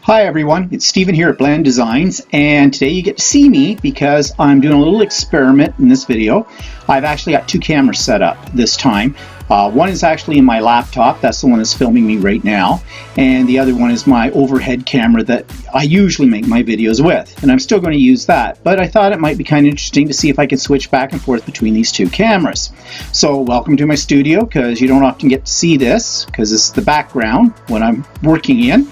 Hi everyone, it's Stephen here at Bland Designs, and today you get to see me because I'm doing a little experiment in this video. I've actually got two cameras set up this time. One is actually in my laptop, that's the one that's filming me right now, and the other one is my overhead camera that I usually make my videos with, and I'm still going to use that, but I thought it might be kind of interesting to see if I could switch back and forth between these two cameras. So welcome to my studio, because you don't often get to see this, because this is the background when I'm working in.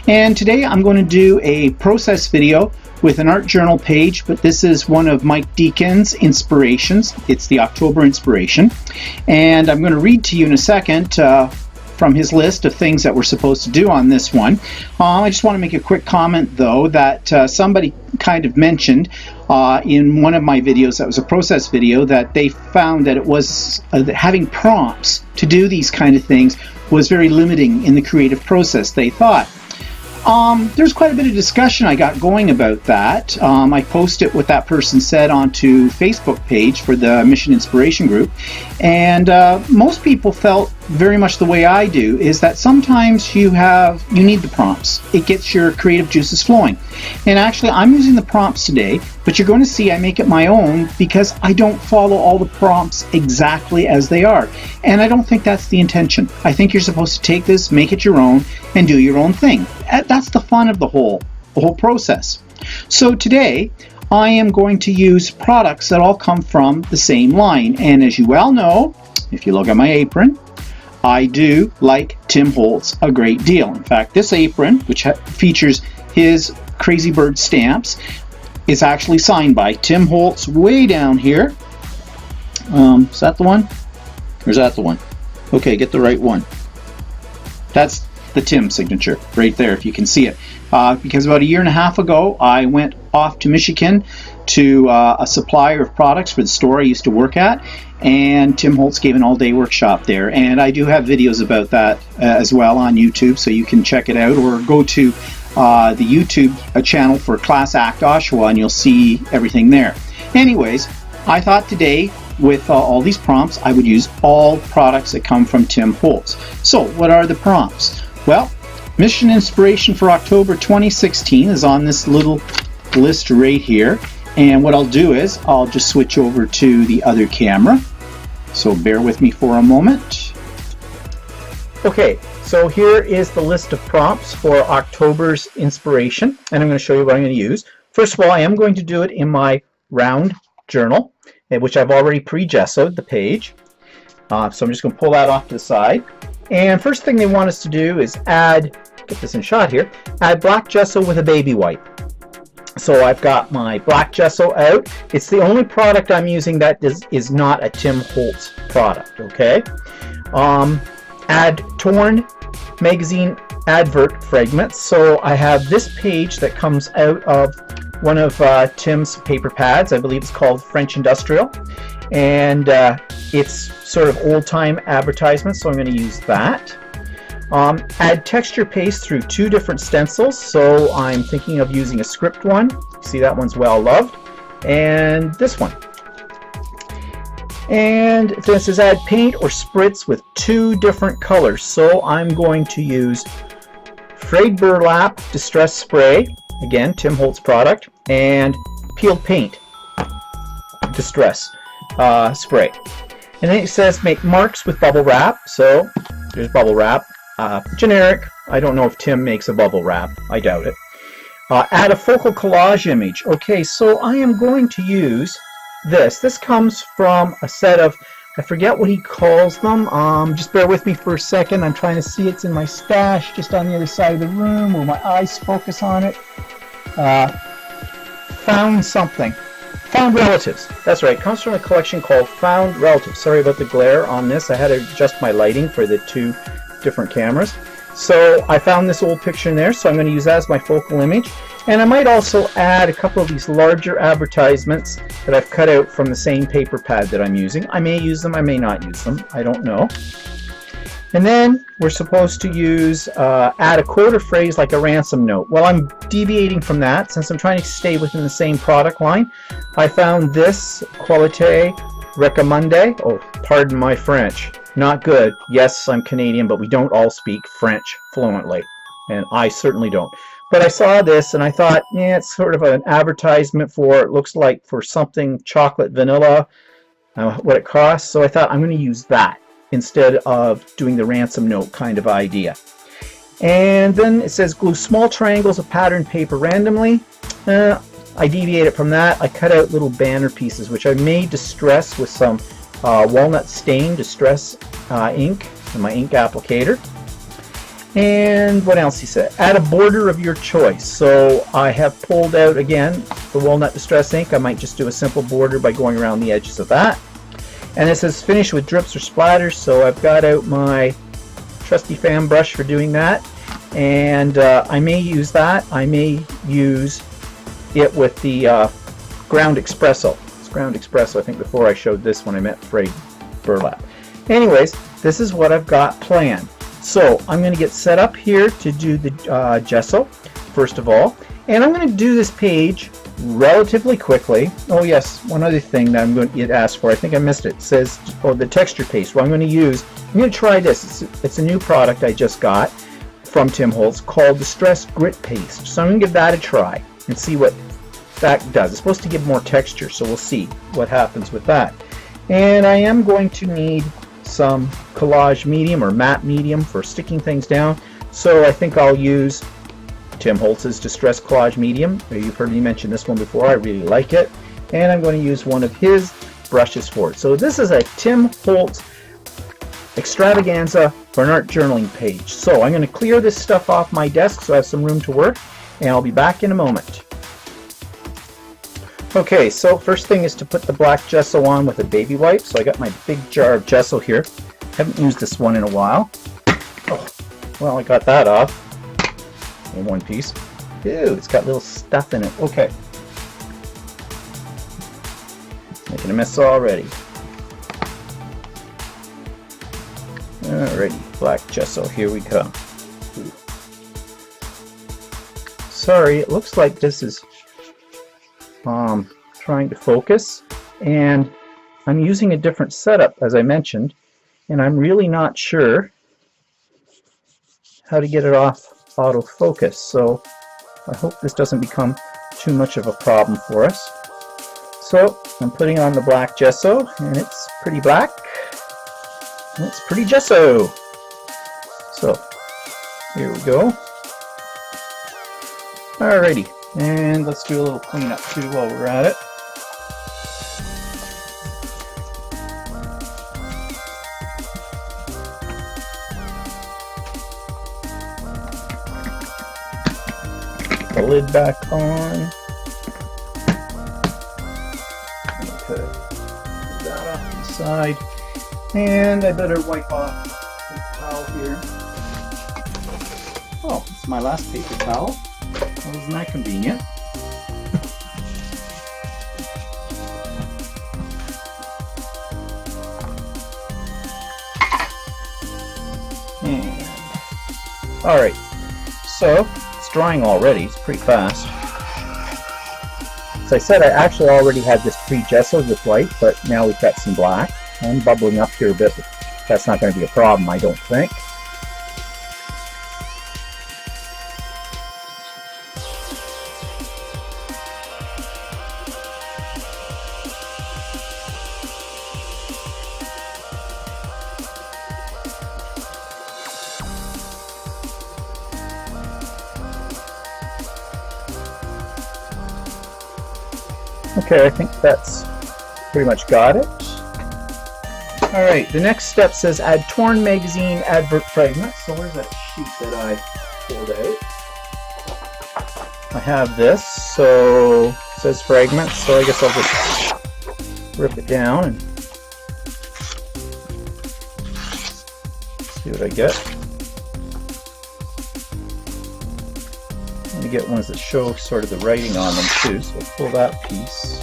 And today I'm going to do a process video with an art journal page, but this is one of Mike Deacon's inspirations. It's the October inspiration, and I'm going to read to you in a second from his list of things that we're supposed to do on this one. I just want to make a quick comment though that somebody kind of mentioned in one of my videos that was a process video that they found that it was having prompts to do these kind of things was very limiting in the creative process, they thought. There's quite a bit of discussion I got going about that. I posted what that person said onto Facebook page for the Mission Inspiration group, and most people felt very much the way I do, is that sometimes you need the prompts. It gets your creative juices flowing. And actually I'm using the prompts today, but you're going to see I make it my own because I don't follow all the prompts exactly as they are. And I don't think that's the intention. I think you're supposed to take this, make it your own, and do your own thing. That's the fun of the whole process. So today I am going to use products that all come from the same line. And as you well know, if you look at my apron, I do like Tim Holtz a great deal. In fact, this apron, which features his Crazy Bird stamps, is actually signed by Tim Holtz way down here. Is that the one? Or is that the one? Okay, get the right one. That's the Tim signature right there, if you can see it. Because about a year and a half ago, I went off to Michigan to a supplier of products for the store I used to work at, and Tim Holtz gave an all-day workshop there, and I do have videos about that as well on YouTube, so you can check it out, or go to the YouTube channel for Class Act Oshawa and you'll see everything there. Anyways, I thought today with all these prompts I would use all products that come from Tim Holtz. So what are the prompts? Well, Mission Inspiration for October 2016 is on this little list right here. And what I'll do is I'll just switch over to the other camera. So bear with me for a moment. Okay, so here is the list of prompts for October's inspiration. And I'm going to show you what I'm going to use. First of all, I am going to do it in my round journal, which I've already pre-gessoed the page. So I'm just going to pull that off to the side. And first thing they want us to do is add, get this in shot here, add black gesso with a baby white. So I've got my black gesso out. It's the only product I'm using that is not a Tim Holtz product, okay? Add torn magazine advert fragments. So I have this page that comes out of one of Tim's paper pads. I believe it's called French Industrial. And it's sort of old-time advertisements, so I'm going to use that. Add texture paste through two different stencils, so I'm thinking of using a script one. See, that one's well loved, and this one. And this is add paint or spritz with two different colors, so I'm going to use frayed burlap distress spray, again Tim Holtz product, and peeled paint distress spray. And then it says make marks with bubble wrap, so there's bubble wrap. Generic. I don't know if Tim makes a bubble wrap. I doubt it. Add a focal collage image. Okay, so I am going to use this. This comes from a set of, I forget what he calls them. Just bear with me for a second. I'm trying to see. It's in my stash just on the other side of the room where my eyes focus on it. Found something. Found Relatives. That's right. It comes from a collection called Found Relatives. Sorry about the glare on this. I had to adjust my lighting for the two different cameras. So I found this old picture in there, so I'm going to use that as my focal image. And I might also add a couple of these larger advertisements that I've cut out from the same paper pad that I'm using. I may use them, I may not use them, I don't know. And then we're supposed to use, add a quote or phrase like a ransom note. Well, I'm deviating from that since I'm trying to stay within the same product line. I found this Qualité Recommandé. Oh, pardon my French. Not good. Yes, I'm Canadian, but we don't all speak French fluently. And I certainly don't. But I saw this and I thought, yeah, it's sort of an advertisement for, it looks like for something chocolate vanilla, what it costs. So I thought I'm going to use that instead of doing the ransom note kind of idea. And then it says glue small triangles of patterned paper randomly. I deviated from that. I cut out little banner pieces, which I may distress with some walnut stain distress ink in my ink applicator. And what else he said? Add a border of your choice. So I have pulled out again the walnut distress ink. I might just do a simple border by going around the edges of that. And it says finish with drips or splatters. So I've got out my trusty fan brush for doing that. And I may use that. I may use it with the ground espresso. It's ground espresso. I think before I showed this when I met frayed burlap. Anyways, this is what I've got planned. So I'm going to get set up here to do the gesso first of all, and I'm going to do this page relatively quickly. Oh yes, one other thing that I'm going to ask for, I think I missed it. It says, oh, the texture paste. Well, I'm going to try this. It's a new product I just got from Tim Holtz called Distress Grit Paste. So I'm going to give that a try and see what that does. It's supposed to give more texture, so we'll see what happens with that. And I am going to need some collage medium or matte medium for sticking things down. So I think I'll use Tim Holtz's Distress Collage Medium. You've heard me mention this one before. I really like it. And I'm going to use one of his brushes for it. So this is a Tim Holtz extravaganza for an art journaling page. So I'm going to clear this stuff off my desk so I have some room to work, and I'll be back in a moment. Okay, so first thing is to put the black gesso on with a baby wipe. So I got my big jar of gesso here. Haven't used this one in a while. Oh, well, I got that off in one piece. Ew, it's got little stuff in it. Okay. Making a mess already. Alrighty, black gesso, here we come. Ooh. Sorry, it looks like this is trying to focus, and I'm using a different setup as I mentioned, and I'm really not sure how to get it off autofocus, so I hope this doesn't become too much of a problem for us. So I'm putting on the black gesso, and it's pretty black, and it's pretty gesso. So here we go. Alrighty. And let's do a little cleanup too while we're at it. The lid back on. Okay, put that off to the side. And I better wipe off the towel here. Oh, it's my last paper towel. Well, isn't that convenient? And alright, so it's drying already. It's pretty fast. As I said, I actually already had this pre-gessoed with white, but now we've got some black. I'm bubbling up here a bit, but that's not going to be a problem, I don't think. Okay, I think that's pretty much got it. Alright, the next step says add torn magazine advert fragments. So where's that sheet that I pulled out? I have this, so it says fragments, so I guess I'll just rip it down and see what I get. To get ones that show sort of the writing on them too, so we'll pull that piece.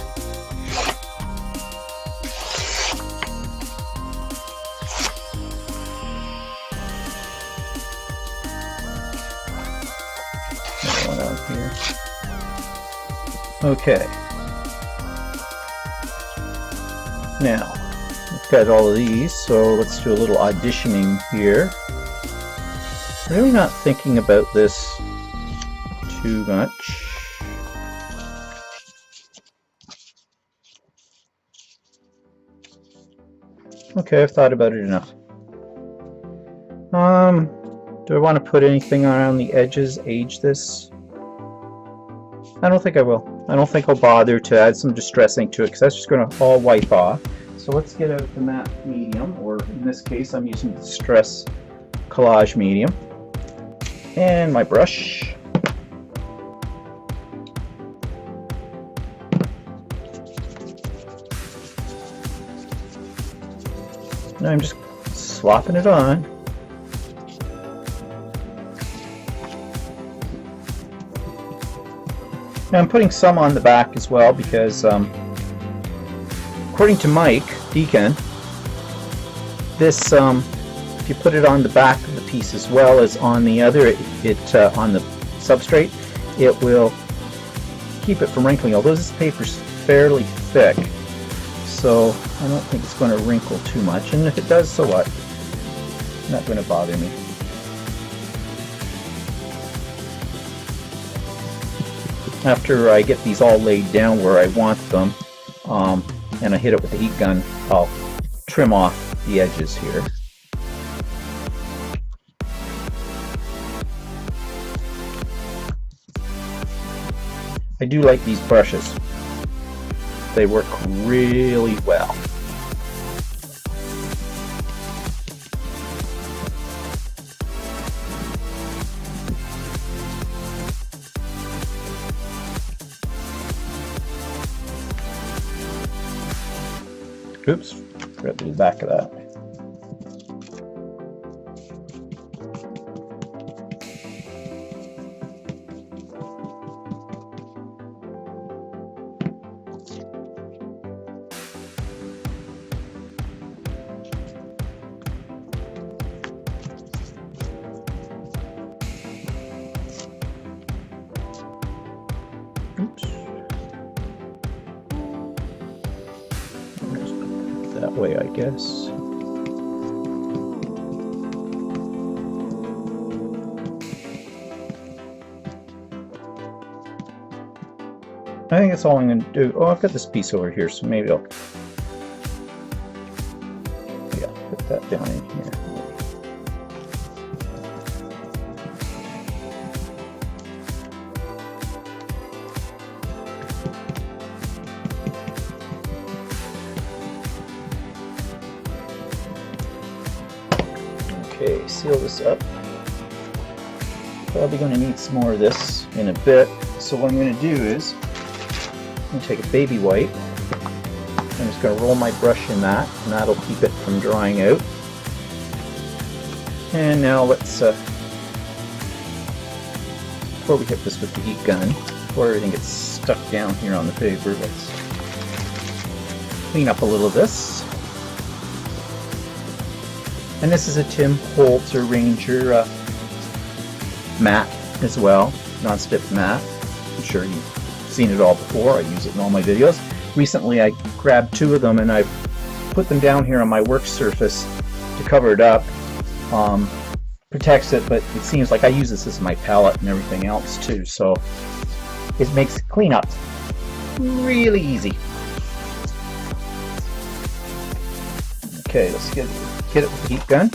One out here. Okay. Now, we've got all of these, so let's do a little auditioning here. Really not thinking about this too much. Okay, I've thought about it enough. Do I want to put anything around the edges, age this? I don't think I will. I don't think I'll bother to add some distress ink to it because that's just going to all wipe off. So let's get out the matte medium, or in this case I'm using the Distress Collage medium. And my brush. Now I'm just slopping it on. Now I'm putting some on the back as well because according to Mike Deacon, this if you put it on the back of the piece as well as on the other, on the substrate, it will keep it from wrinkling. Although this paper's fairly thick, so I don't think it's going to wrinkle too much. And if it does, so what? It's not going to bother me. After I get these all laid down where I want them, and I hit it with the heat gun, I'll trim off the edges here. I do like these brushes. They work really well. Oops, grab the back of that. Oops. That way, I guess. I think that's all I'm going to do. Oh, I've got this piece over here, so maybe I'll put that down in here. Okay, seal this up. Probably going to need some more of this in a bit. So what I'm going to do is I'm going to take a baby wipe. I'm just going to roll my brush in that, and that'll keep it from drying out. And now let's, before we hit this with the heat gun, before everything gets stuck down here on the paper, let's clean up a little of this. And this is a Tim Holtz or Ranger matte as well, non-stick matte. I'm sure you've seen it all before. I use it in all my videos. Recently I grabbed two of them and I put them down here on my work surface to cover it up. Protects it, but it seems like I use this as my palette and everything else too, so it makes cleanup really easy. Okay, let's hit it with the heat gun.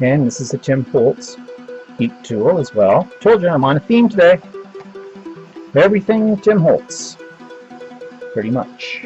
And this is a Tim Holtz heat tool as well. Told you I'm on a theme today. Everything Tim Holtz. Pretty much.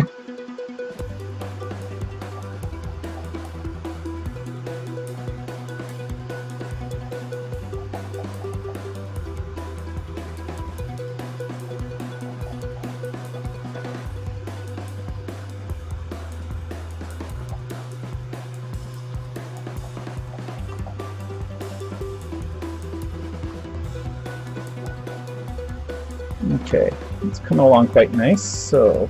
Okay, it's coming along quite nice, so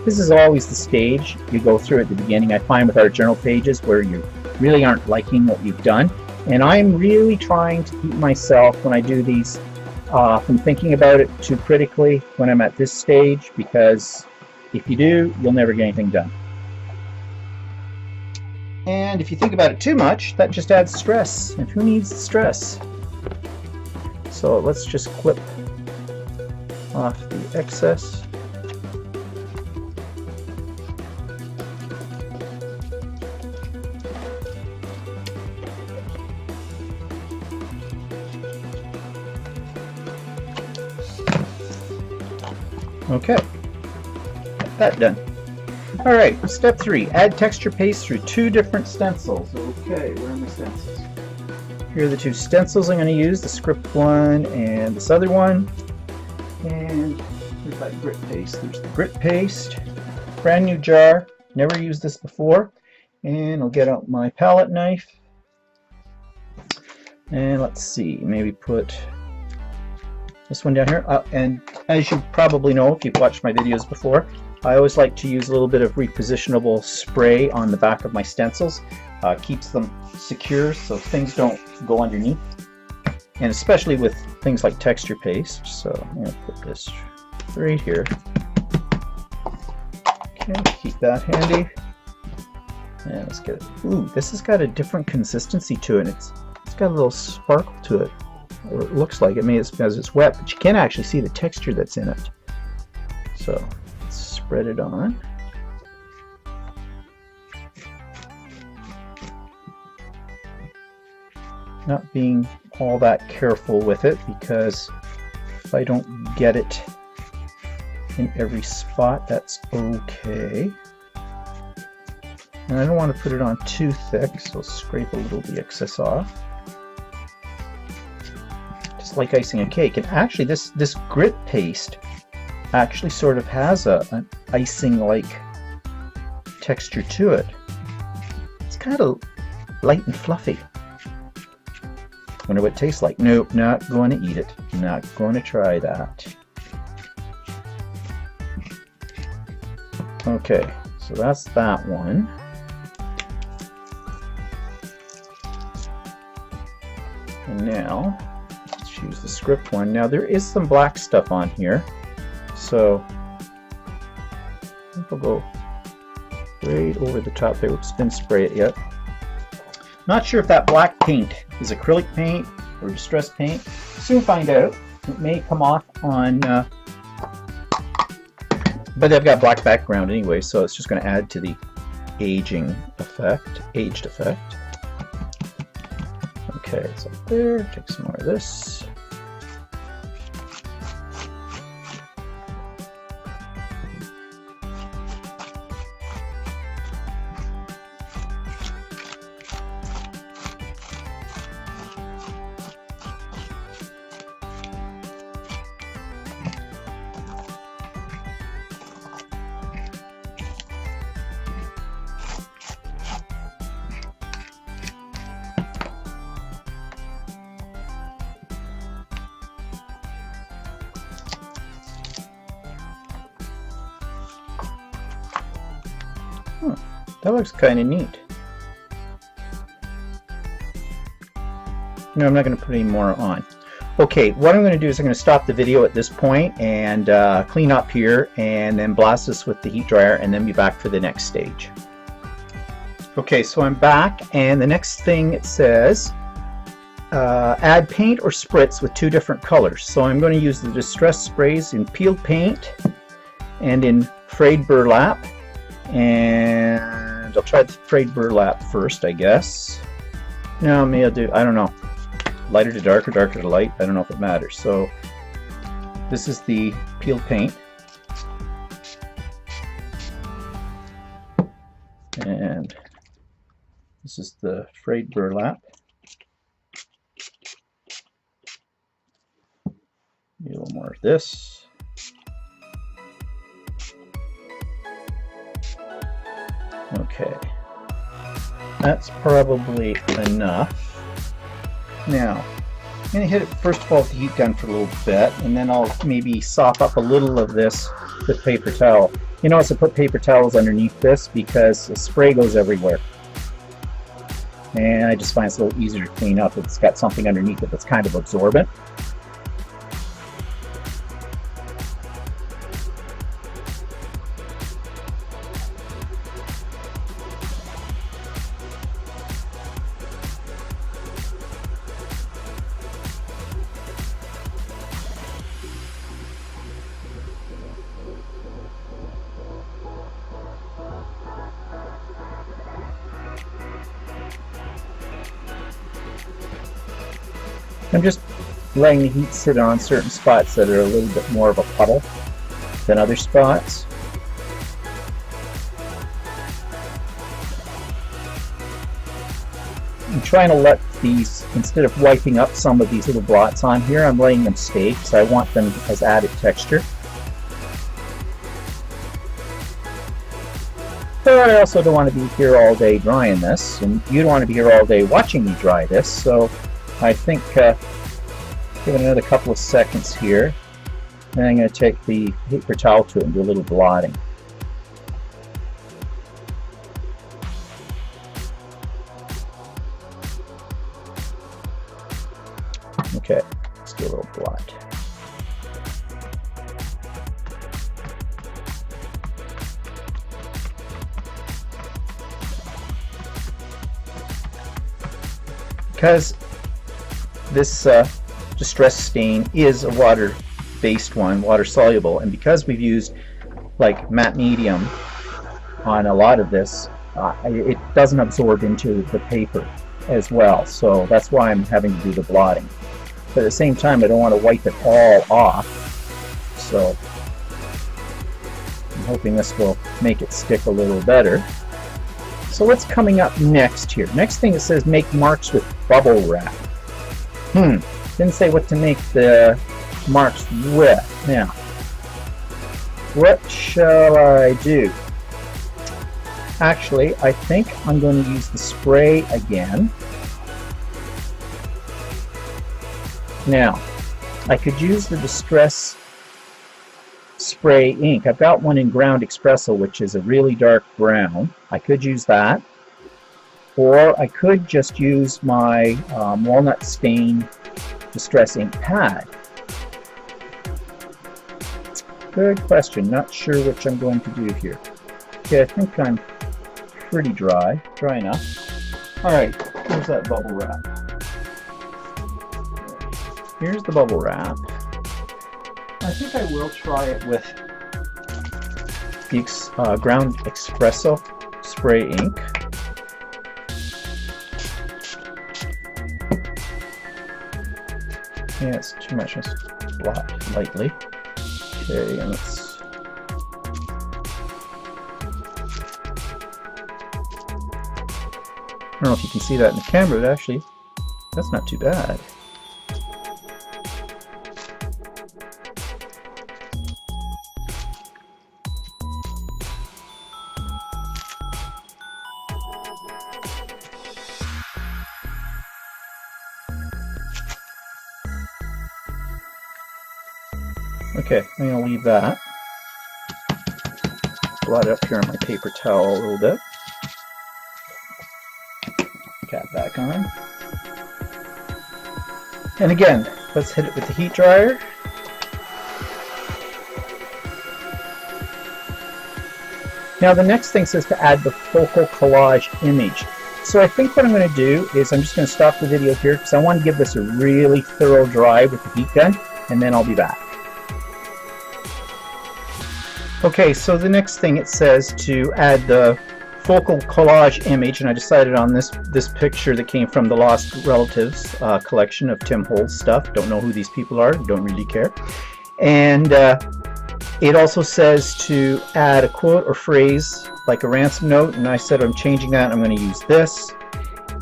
This is always the stage you go through at the beginning. I find with our journal pages where you really aren't liking what you've done. And I'm really trying to keep myself, when I do these, from thinking about it too critically when I'm at this stage, because if you do, you'll never get anything done. And if you think about it too much, that just adds stress. And who needs the stress? So let's just clip off the excess. Okay, got that done. All right, step 3, add texture paste through 2 different stencils. Okay, where are my stencils? Here are the 2 stencils I'm going to use, the script one and this other one. And here's that grit paste. There's the grit paste, brand new jar, never used this before. And I'll get out my palette knife. And let's see, maybe put this one down here. And as you probably know, if you've watched my videos before, I always like to use a little bit of repositionable spray on the back of my stencils. Keeps them secure so things don't go underneath. And especially with things like texture paste. So I'm going to put this right here. Okay, keep that handy. And let's get it. Ooh, this has got a different consistency to it. It's got a little sparkle to it. Or it looks like it, maybe it's because it's wet, but you can actually see the texture that's in it. So let's spread it on. Not being all that careful with it, because if I don't get it in every spot, that's okay. And I don't want to put it on too thick, so scrape a little of the excess off. Just like icing a cake. And actually this grit paste actually sort of has an icing-like texture to it. It's kind of light and fluffy. Wonder what it tastes like. Nope, not going to eat it. Not going to try that. Okay, so that's that one. And now, let's use the script one. Now there is some black stuff on here, so I think I'll go right over the top there. Oops, didn't spray it yet. Not sure if that black paint is acrylic paint or distress paint. Soon find out. It may come off on, but they've got black background anyway, so it's just going to add to the aged effect. Okay, so there, take some more of this. That looks kind of neat. No, I'm not going to put any more on. Okay, what I'm going to do is I'm going to stop the video at this point and clean up here and then blast this with the heat dryer and then be back for the next stage. Okay, so I'm back, and the next thing it says add paint or spritz with 2 different colors. So I'm going to use the distress sprays in peeled paint and in frayed burlap. And I'll try the frayed burlap first, I guess. No, maybe I'll do, I don't know, lighter to darker, darker to light. I don't know if it matters. So this is the peeled paint. And this is the frayed burlap. Maybe a little more of this. Okay, that's probably enough. Now, I'm going to hit it first of all with the heat gun for a little bit, and then I'll maybe sop up a little of this with paper towel. You notice I put paper towels underneath this because the spray goes everywhere. And I just find it's a little easier to clean up if it's got something underneath it that's kind of absorbent. I'm just letting the heat sit on certain spots that are a little bit more of a puddle than other spots. I'm trying to let these, instead of wiping up some of these little blots on here, I'm letting them stay because I want them as added texture. But I also don't want to be here all day drying this, and you don't want to be here all day watching me dry this, so I think give it another couple of seconds here, and I'm going to take the paper towel to it and do a little blotting. Okay, let's do a little blot. Because this distress stain is a water-based one, water-soluble, and because we've used like matte medium on a lot of this, it doesn't absorb into the paper as well, so that's why I'm having to do the blotting. But at the same time, I don't want to wipe it all off, so I'm hoping this will make it stick a little better. So what's coming up next here? Next thing it says make marks with bubble wrap. Didn't say what to make the marks with. Now, what shall I do? Actually, I think I'm going to use the spray again. Now, I could use the Distress Spray ink. I've got one in Ground Espresso, which is a really dark brown. I could use that. Or I could just use my Walnut Stain Distress ink pad. Good question. Not sure which I'm going to do here. Okay, I think I'm pretty dry. Dry enough. Alright, here's that bubble wrap. Here's the bubble wrap. I think I will try it with the Ground Espresso spray ink. Yeah, it's too much. Let's blot lightly. Okay, and let's. I don't know if you can see that in the camera, but actually, that's not too bad. Okay, I'm going to leave that. Blot it up here on my paper towel a little bit. Cap back on. And again, let's hit it with the heat dryer. Now the next thing says to add the focal collage image. So I think what I'm going to do is I'm just going to stop the video here because I want to give this a really thorough dry with the heat gun, and then I'll be back. Okay, so the next thing it says to add the focal collage image, and I decided on this picture that came from the Lost Relatives collection of Tim Holtz stuff. Don't know who these people are, don't really care. And it also says to add a quote or phrase like a ransom note, and I said I'm changing that, I'm going to use this.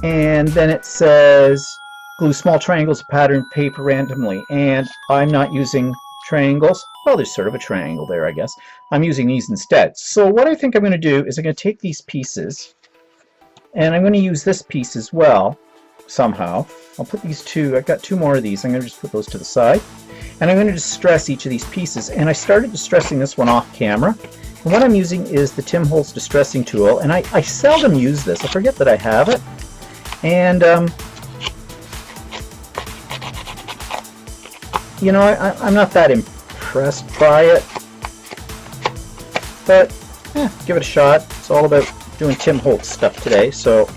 And then it says glue small triangles of patterned paper randomly, and I'm not using triangles. Well, there's sort of a triangle there, I guess. I'm using these instead. So what I think I'm going to do is I'm going to take these pieces, and I'm going to use this piece as well, somehow. I'll put these two, I've got two more of these, I'm going to just put those to the side. And I'm going to distress each of these pieces, and I started distressing this one off camera, And what I'm using is the Holtz distressing tool, and I seldom use this. I forget that I have it. And, you know, I'm not that impressed by it. But, give it a shot. It's all about doing Holtz stuff today, so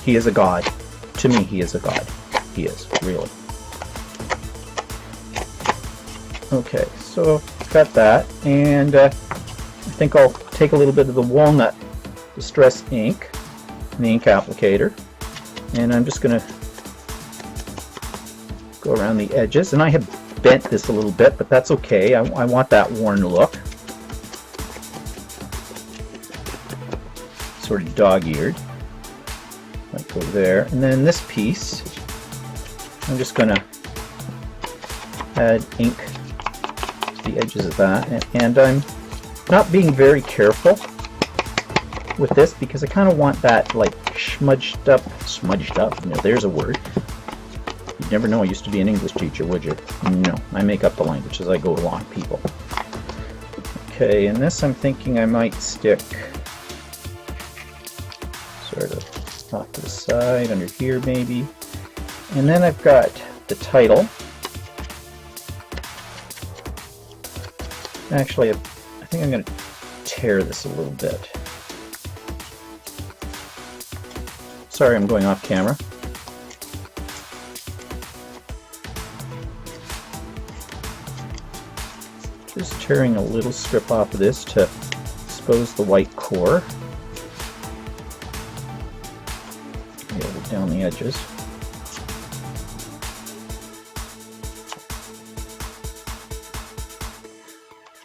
he is a god. To me, he is a god. He is, really. Okay, so got that, and I think I'll take a little bit of the walnut distress ink, the ink applicator, and I'm just going to go around the edges. And I have bent this a little bit, but that's okay. I want that worn look. Sort of dog-eared. Might go there. And then this piece, I'm just going to add ink to the edges of that. And I'm not being very careful with this because I kind of want that like smudged up, you know, there's a word. You'd never know I used to be an English teacher, would you? No, I make up the language as I go along, people. Okay, and this I'm thinking I might stick sort of off to the side, under here maybe. And then I've got the title. Actually, I think I'm going to tear this a little bit. Sorry, I'm going off camera. Just tearing a little strip off of this to expose the white core. Down the edges.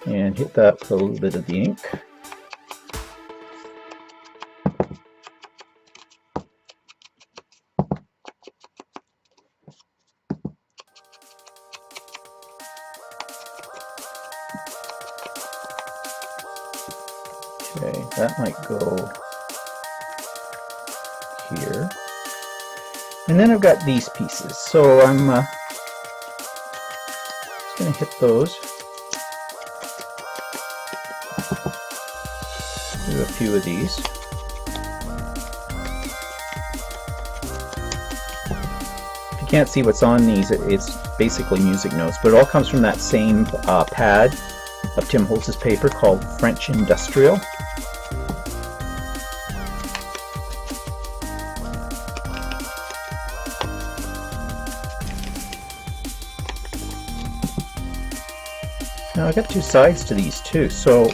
And hit that with a little bit of the ink. Okay, that might go here. And then I've got these pieces, so I'm just going to hit those. Do a few of these. If you can't see what's on these, it's basically music notes, but it all comes from that same pad of Tim Holtz's paper called French Industrial. Now I got two sides to these too, so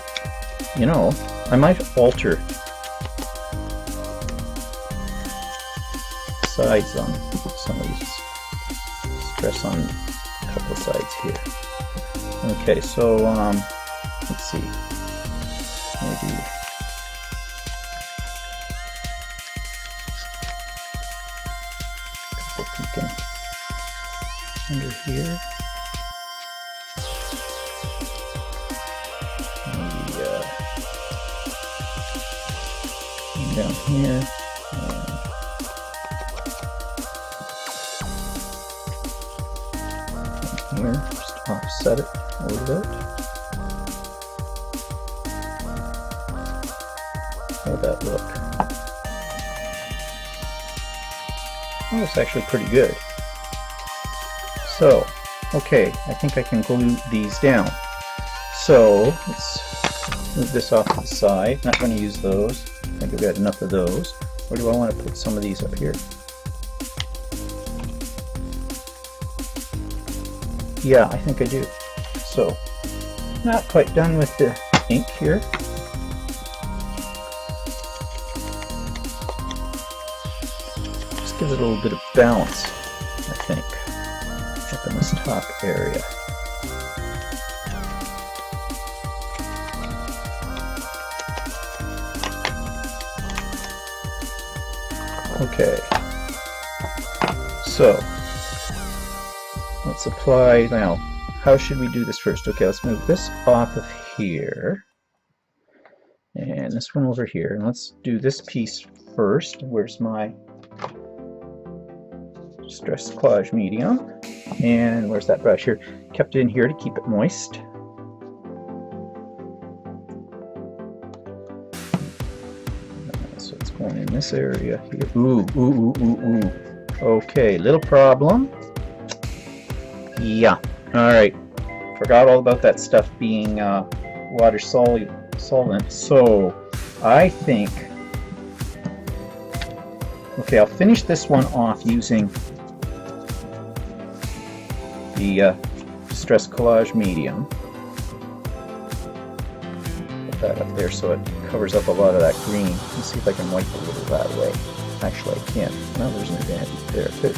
you know, I might alter sides on some of these. Stress on a couple of sides here. Okay, so let's see. Maybe a couple peeking under here. Down here, and here, just offset it a little bit. How would that look? Oh, it's actually pretty good. So, okay, I think I can glue these down. So, let's move this off to the side. Not going to use those. I think I've got enough of those. Or do I want to put some of these up here? Yeah, I think I do. So, not quite done with the ink here. Just gives it a little bit of balance, I think, up in this top area. Okay, so let's apply now. How should we do this first? Okay, let's move this off of here and this one over here, and let's do this piece first. Where's my Distress Collage medium? And where's that brush here? Kept it in here to keep it moist. this area here. Ooh, ooh, ooh, ooh, ooh. Okay, little problem. Yeah. All right. Forgot all about that stuff being water solvent. So I think. Okay, I'll finish this one off using the Distress Collage Medium. Put that up there so it covers up a lot of that green. Let's see if I can wipe a little that way. Actually, I can't. No, there's an advantage there too.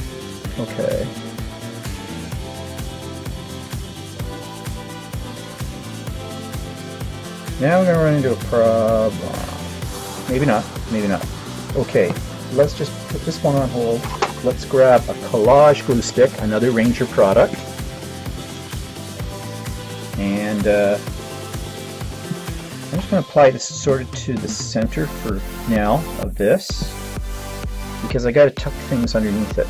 Okay. Now we're going to run into a problem. Maybe not. Maybe not. Okay. Let's just put this one on hold. Let's grab a collage glue stick, another Ranger product. And I'm just going to apply this sort of to the center for now of this, because I got to tuck things underneath it.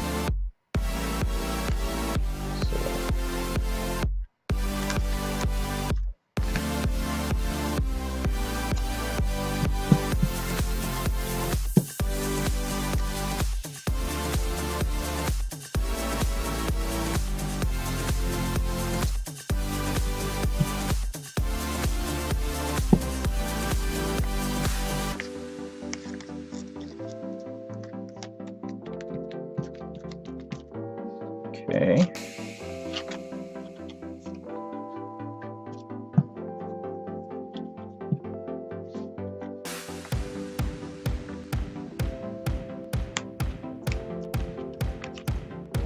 Okay.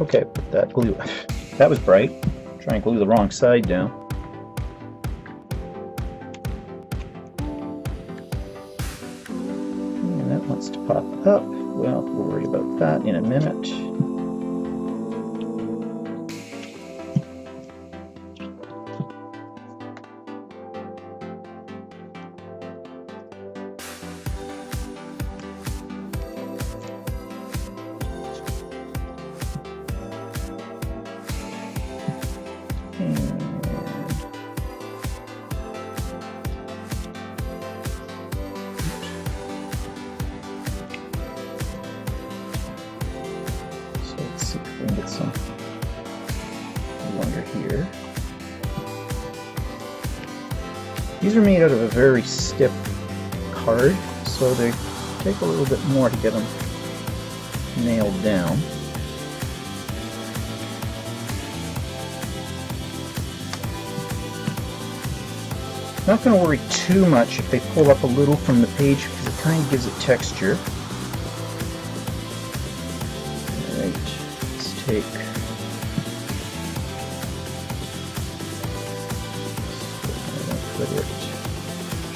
Okay, put that glue. That was bright. Try and glue the wrong side down. And that wants to pop up. Well, we'll worry about that in a minute. So let's see if we can get some under here. These are made out of a very stiff card, so they take a little bit more to get them nailed down. Not going to worry too much if they pull up a little from the page, because it kind of gives it texture. Alright, let's take...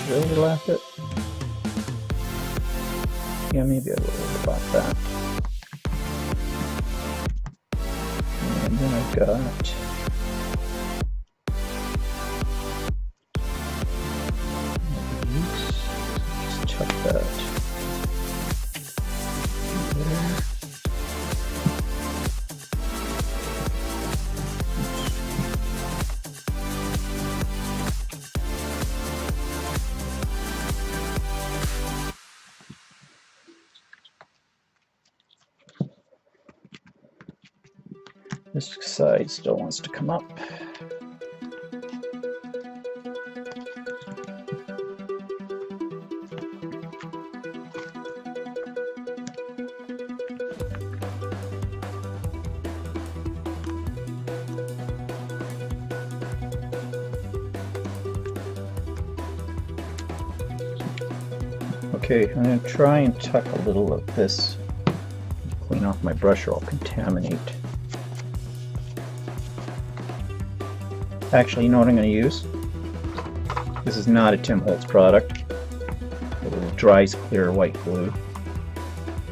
Should I overlap it? Yeah, maybe I will overlap that. And then I've got... Just chuck that there. This side still wants to come up. Okay, I'm going to try and tuck a little of this. Clean off my brush or I'll contaminate. Actually, you know what I'm going to use? This is not a Tim Holtz product. A little dries clear white glue.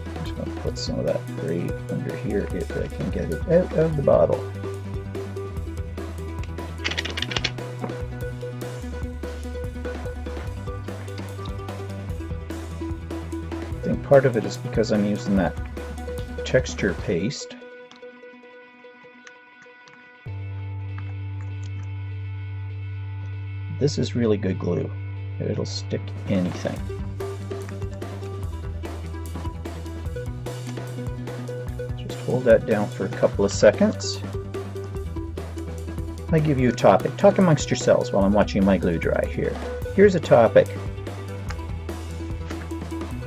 I'm just going to put some of that gray under here if I can get it out of the bottle. I think part of it is because I'm using that texture paste. This is really good glue. It'll stick anything. hold that down for a couple of seconds. I give you a topic. Talk amongst yourselves while I'm watching my glue dry here. Here's a topic.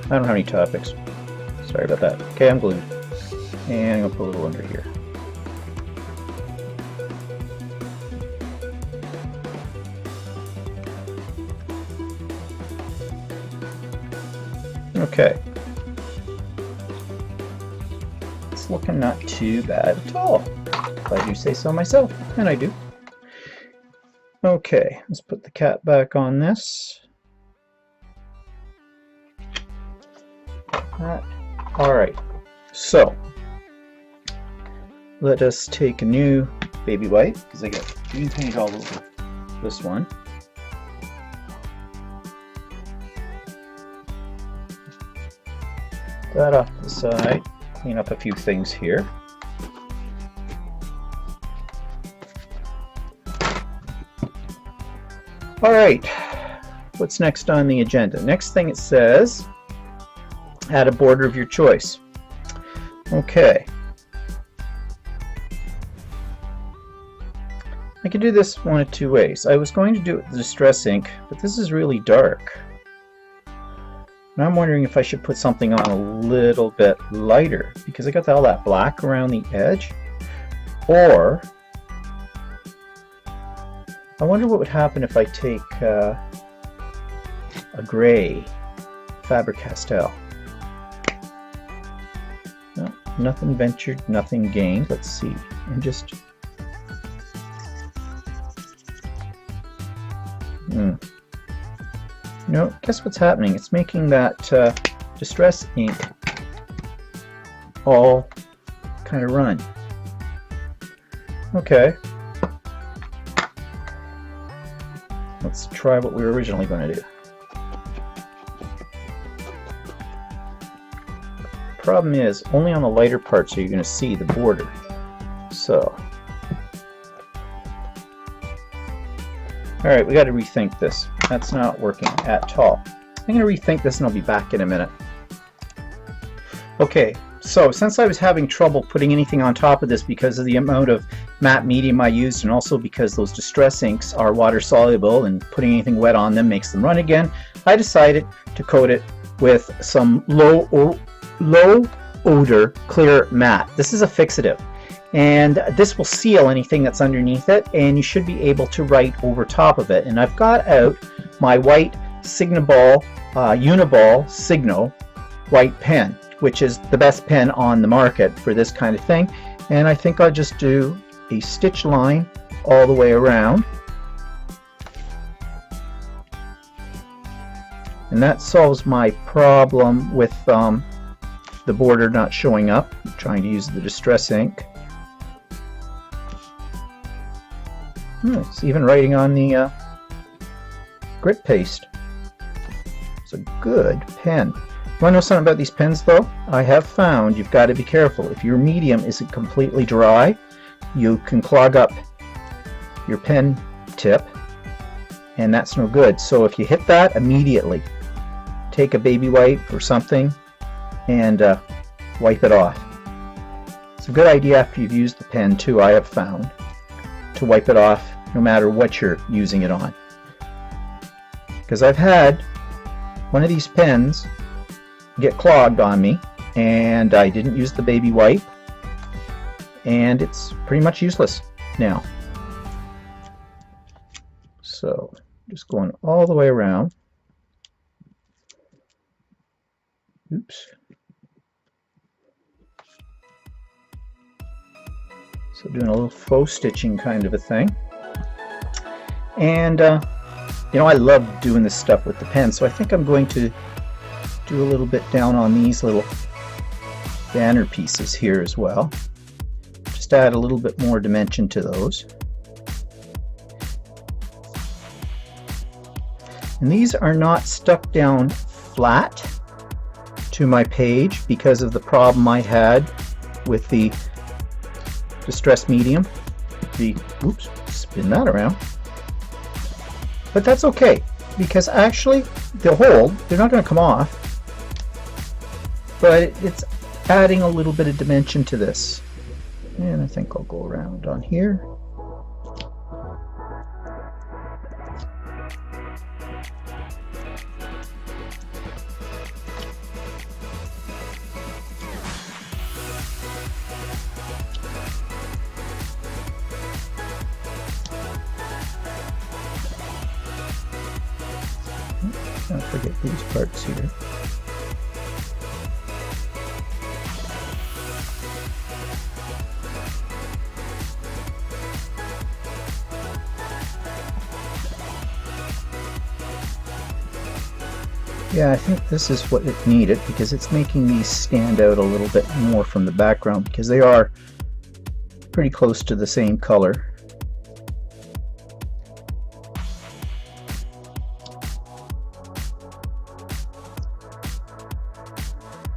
I don't have any topics. Sorry about that. Okay, I'm glued. And I'm going to put a little under here. Okay. It's looking not too bad at all, if I do say so myself, and I do. Okay, let's put the cap back on this. Alright, so let us take a new baby wipe, because I got green paint all over this one. That off to the side, clean up a few things here. Alright, what's next on the agenda? Next thing it says, add a border of your choice. Okay. I can do this one of two ways. I was going to do it with Distress ink, but this is really dark. And I'm wondering if I should put something on a little bit lighter, because I got all that black around the edge. Or, I wonder what would happen if I take a gray Faber-Castell. No, nothing ventured, nothing gained. Let's see. And just... No, guess what's happening? It's making that Distress ink all kind of run. Okay. Let's try what we were originally going to do. Problem is, only on the lighter parts are you going to see the border. So, alright, we got to rethink this. That's not working at all. I'm going to rethink this and I'll be back in a minute. Okay, so since I was having trouble putting anything on top of this because of the amount of matte medium I used, and also because those Distress inks are water soluble and putting anything wet on them makes them run again, I decided to coat it with some low odor clear matte. This is a fixative, and this will seal anything that's underneath it, and you should be able to write over top of it. And I've got out my white Signaball Uniball Signo white pen, which is the best pen on the market for this kind of thing, and I think I'll just do a stitch line all the way around, and that solves my problem with the border not showing up. I'm trying to use the Distress ink. It's even writing on the grit paste. It's a good pen. You want to know something about these pens though? I have found you've got to be careful. If your medium isn't completely dry, you can clog up your pen tip, and that's no good. So if you hit that immediately, take a baby wipe or something and wipe it off. It's a good idea after you've used the pen too, I have found, to wipe it off no matter what you're using it on. Because I've had one of these pens get clogged on me and I didn't use the baby wipe, and it's pretty much useless now. So just going all the way around. Oops. So doing a little faux stitching kind of a thing. And you know, I love doing this stuff with the pen, so I think I'm going to do a little bit down on these little banner pieces here as well. Just add a little bit more dimension to those. And these are not stuck down flat to my page because of the problem I had with the Distress medium. Oops, spin that around. But that's okay, because actually they'll hold. They're not going to come off. But it's adding a little bit of dimension to this. And I think I'll go around on here. Don't forget these parts here. Yeah, I think this is what it needed, because it's making these stand out a little bit more from the background, because they are pretty close to the same color.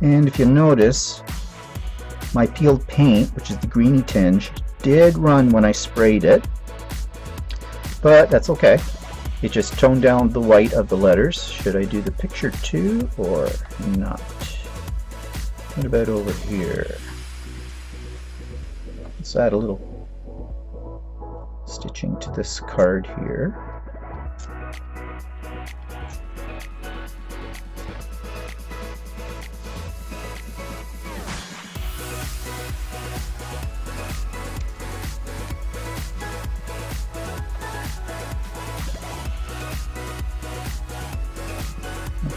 And if you notice, my peeled paint, which is the greeny tinge, did run when I sprayed it, but that's okay. It just toned down the white of the letters. Should I do the picture too, or not? What about over here? Let's add a little stitching to this card here.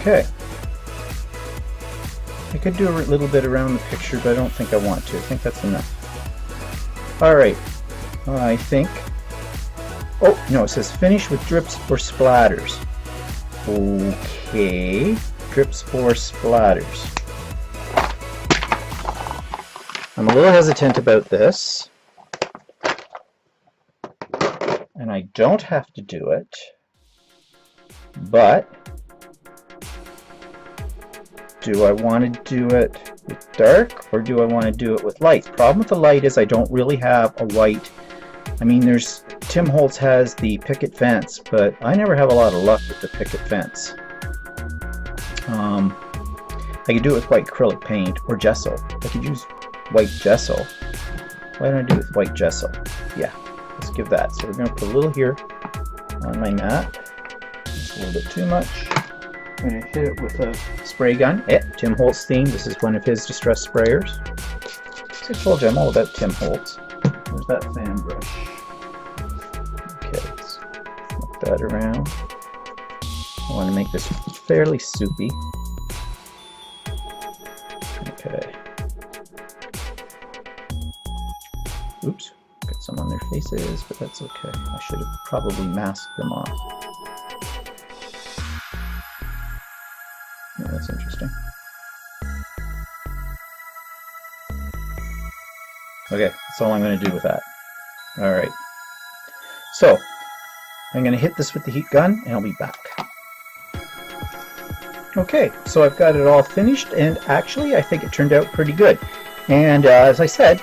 Okay. I could do a little bit around the picture, but I don't think I want to. I think that's enough. Alright. I think... Oh, no, it says finish with drips or splatters. Okay. Drips or splatters. I'm a little hesitant about this. And I don't have to do it. But... do I want to do it with dark, or do I want to do it with light? The problem with the light is I don't really have a white. I mean, Tim Holtz has the picket fence, but I never have a lot of luck with the picket fence. I could do it with white acrylic paint or gesso. I could use white gesso. Why don't I do it with white gesso? Yeah, let's give that. So we're going to put a little here on my mat. It's a little bit too much. I'm going to hit it with a spray gun. Tim Holtz theme. This is one of his distress sprayers. So I told you I'm all about Tim Holtz. Where's that fan brush? Okay, let's flip that around. I want to make this fairly soupy. Okay. Oops, got some on their faces, but that's okay. I should have probably masked them off. Oh, that's interesting. Okay, that's all I'm going to do with that. Alright. So, I'm going to hit this with the heat gun, and I'll be back. Okay, so I've got it all finished, and actually I think it turned out pretty good. And as I said,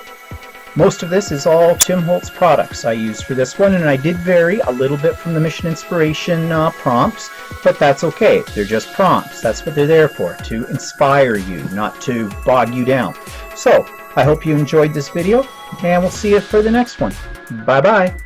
most of this is all Tim Holtz products I used for this one, and I did vary a little bit from the Mission Inspiration prompts, but that's okay. They're just prompts. That's what they're there for, to inspire you, not to bog you down. So, I hope you enjoyed this video, and we'll see you for the next one. Bye-bye.